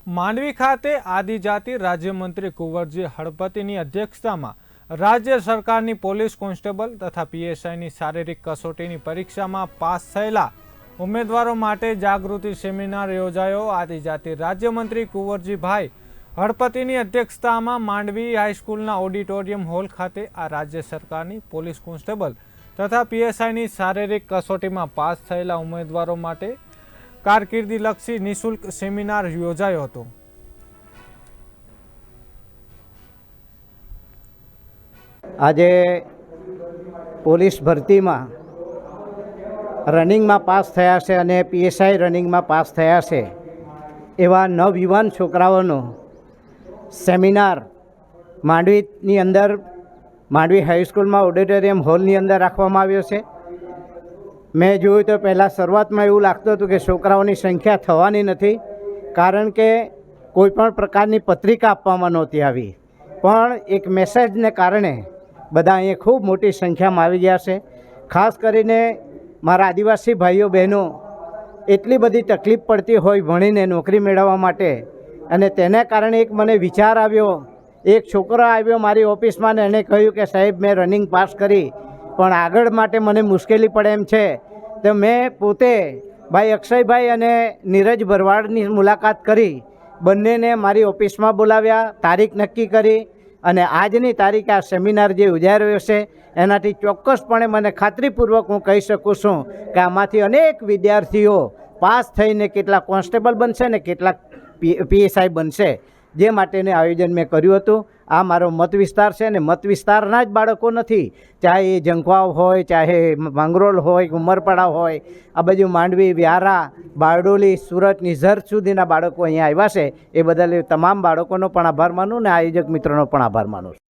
માંડવી ખાતે આદિજાતિ રાજ્યમંત્રી કુંવરજી હળપતિની અધ્યક્ષતામાં રાજ્ય સરકારની પોલીસ કોન્સ્ટેબલ તથા પીએસઆઈની શારીરિક કસોટીની પરીક્ષામાં પાસ થયેલા ઉમેદવારો માટે જાગૃતિ સેમિનાર યોજાયો। આદિજાતિ રાજ્યમંત્રી કુંવરજીભાઈ હળપતિની અધ્યક્ષતામાં માંડવી હાઈસ્કૂલના ઓડિટોરિયમ હોલ ખાતે આ રાજ્ય સરકારની પોલીસ કોન્સ્ટેબલ તથા પીએસઆઈની શારીરિક કસોટીમાં પાસ થયેલા ઉમેદવારો માટે કારકિર્દીલક્ષી નિઃશુલ્ક સેમિનાર યોજાયો હતો। આજે પોલીસ ભરતીમાં રનિંગમાં પાસ થયા છે અને પીએસઆઈ રનિંગમાં પાસ થયા છે એવા નવયુવાન છોકરાઓનો સેમિનાર માંડવીની અંદર માંડવી હાઈસ્કૂલમાં ઓડિટોરિયમ હોલની અંદર રાખવામાં આવ્યો છે। મેં જોયું તો પહેલાં શરૂઆતમાં એવું લાગતું હતું કે છોકરાઓની સંખ્યા થવાની નથી, કારણ કે કોઈપણ પ્રકારની પત્રિકા આપવામાં નહોતી આવી, પણ એક મેસેજને કારણે બધા અહીંયા ખૂબ મોટી સંખ્યામાં આવી ગયા છે। ખાસ કરીને મારા આદિવાસી ભાઈઓ બહેનો એટલી બધી તકલીફ પડતી હોય ભણીને નોકરી મેળવવા માટે, અને તેને કારણે એક મને વિચાર આવ્યો। એક છોકરો આવ્યો મારી ઓફિસમાં ને એણે કહ્યું કે સાહેબ મેં રનિંગ પાસ કરી પણ આગળ માટે મને મુશ્કેલી પડે એમ છે। તો મેં પોતે ભાઈ અક્ષયભાઈ અને નીરજ ભરવાડની મુલાકાત કરી, બંનેને મારી ઓફિસમાં બોલાવ્યા, તારીખ નક્કી કરી અને આજની તારીખે આ સેમિનાર જે યોજાઈ રહ્યો છે એનાથી ચોક્કસપણે મને ખાતરીપૂર્વક હું કહી શકું છું કે આમાંથી અનેક વિદ્યાર્થીઓ પાસ થઈને કેટલાક કોન્સ્ટેબલ બનશે ને કેટલાક પીએસઆઈ બનશે, જે માટેનું આયોજન મેં કર્યું હતું। આ મારો મત વિસ્તાર છે અને મત વિસ્તારના જ બાળકો નથી, ચાહે એ જંખવાવ હોય, ચાહે માંગરોળ હોય, ઉમરપાડા હોય, આ બાજુ માંડવી, વ્યારા, બારડોલી, સુરત, નિઝર સુધીના બાળકો અહીંયા આવ્યા છે। એ બદલ તમામ બાળકોનો પણ આભાર માનું ને આયોજક મિત્રોનો પણ આભાર માનું છું।